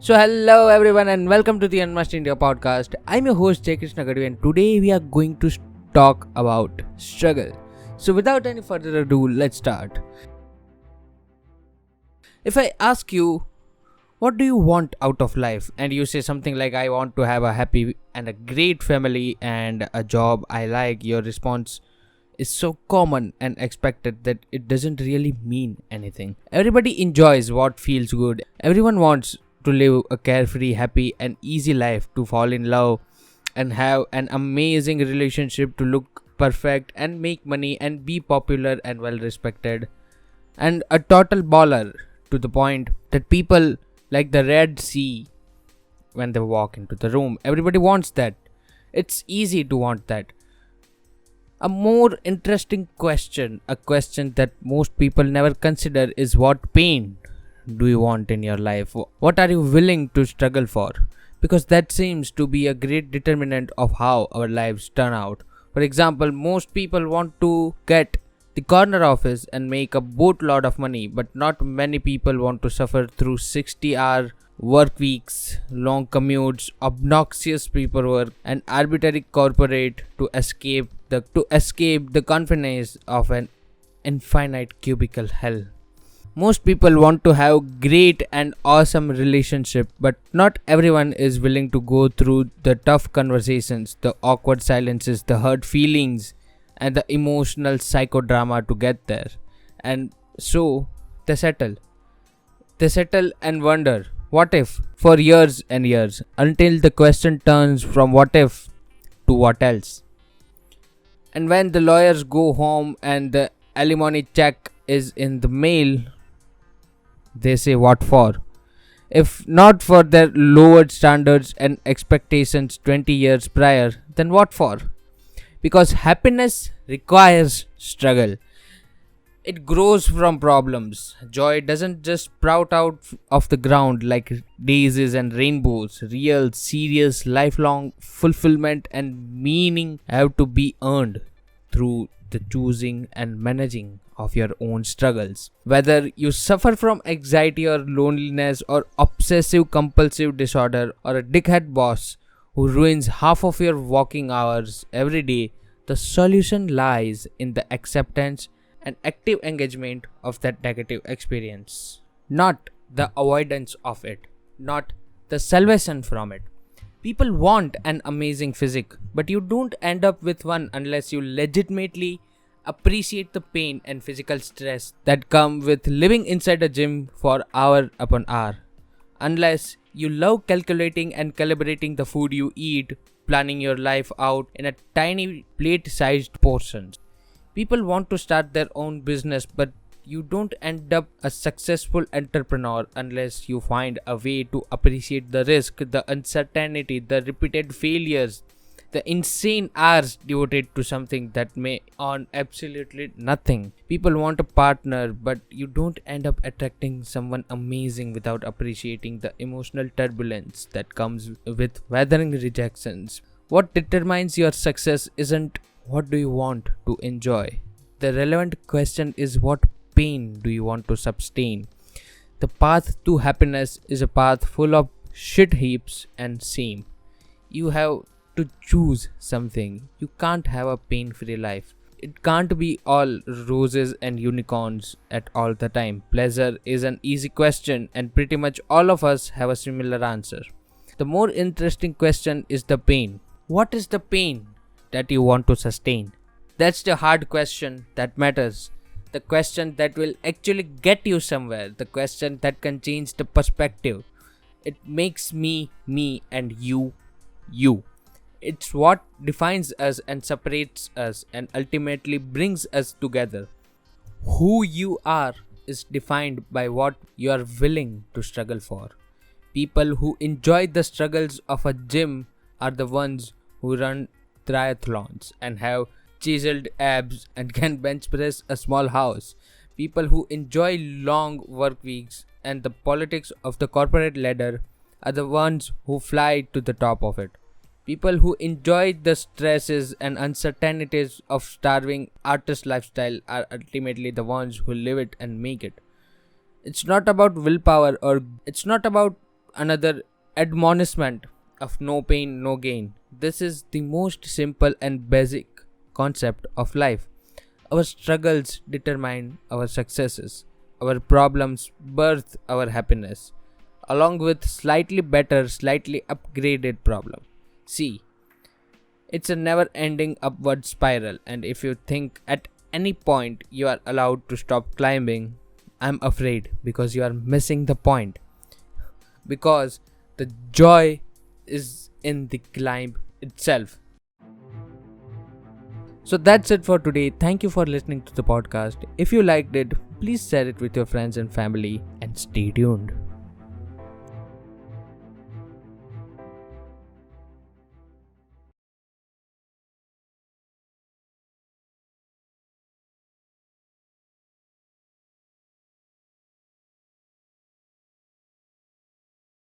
Hello everyone, and welcome to the Unmasked India podcast. I'm your host Jay Krishna Gadvi, and today we are going to talk about struggle. Without any further ado, let's start. If I ask you, what do you want out of life? And you say something like, I want to have a happy and a great family and a job I like, your response is so common and expected that it doesn't really mean anything. Everybody enjoys what feels good. Everyone wants to live a carefree, happy, and easy life, to fall in love and have an amazing relationship, to look perfect and make money and be popular and well respected, and a total baller to the point that people like the Red Sea when they walk into the room. Everybody wants that. It's easy to want that. A more interesting question, a question that most people never consider, is what pain do you want in your life? What are you willing to struggle for? Because that seems to be a great determinant of how our lives turn out. For example, most people want to get the corner office and make a boatload of money, but not many people want to suffer through 60-hour work weeks, long commutes, obnoxious paperwork, and arbitrary corporate to escape the confines of an infinite cubicle hell. Most people want to have great and awesome relationship, but not everyone is willing to go through the tough conversations, the awkward silences, the hurt feelings, and the emotional psychodrama to get there. And so they settle. They settle and wonder, what if, for years and years, until the question turns from what if to what else. And when the lawyers go home and the alimony check is in the mail, they say, what for? If not for their lowered standards and expectations 20 years prior, then what for? Because happiness requires struggle. It grows from problems. Joy doesn't just sprout out of the ground like daisies and rainbows. Real, serious, lifelong fulfillment and meaning have to be earned through the choosing and managing of your own struggles. Whether you suffer from anxiety or loneliness or obsessive compulsive disorder or a dickhead boss who ruins half of your walking hours every day, the solution lies in the acceptance and active engagement of that negative experience, not the avoidance of it, not the salvation from it. People want an amazing physique, but you don't end up with one unless you legitimately appreciate the pain and physical stress that come with living inside a gym for hour upon hour. Unless you love calculating and calibrating the food you eat, planning your life out in a tiny plate-sized portions. People want to start their own business, but you don't end up a successful entrepreneur unless you find a way to appreciate the risk, the uncertainty, the repeated failures, the insane hours devoted to something that may earn absolutely nothing. People want a partner, but you don't end up attracting someone amazing without appreciating the emotional turbulence that comes with weathering rejections. What determines your success isn't what do you want to enjoy. The relevant question is, what pain do you want to sustain? The path to happiness is a path full of shit heaps and shame. You have to choose something. You can't have a pain free life. It can't be all roses and unicorns at all the time. Pleasure is an easy question, and pretty much all of us have a similar answer. The more interesting question is the pain. What is the pain that you want to sustain? That's the hard question that matters. The question that will actually get you somewhere. The question that can change the perspective. It makes me, and you, you. It's what defines us and separates us and ultimately brings us together. Who you are is defined by what you are willing to struggle for. People who enjoy the struggles of a gym are the ones who run triathlons and have chiseled abs and can bench press a small house. People who enjoy long work weeks and the politics of the corporate ladder are the ones who fly to the top of it. People who enjoy the stresses and uncertainties of starving artist lifestyle are ultimately the ones who live it and make it. It's not about willpower, or it's not about another admonishment of no pain, no gain. This is the most simple and basic concept of life. Our struggles determine our successes. Our problems birth our happiness, along with slightly better, slightly upgraded problem. See, it's a never ending upward spiral, and if you think at any point you are allowed to stop climbing, I'm afraid because you are missing the point. Because the joy is in the climb itself. So that's it for today. Thank you for listening to the podcast. If you liked it, please share it with your friends and family and stay tuned.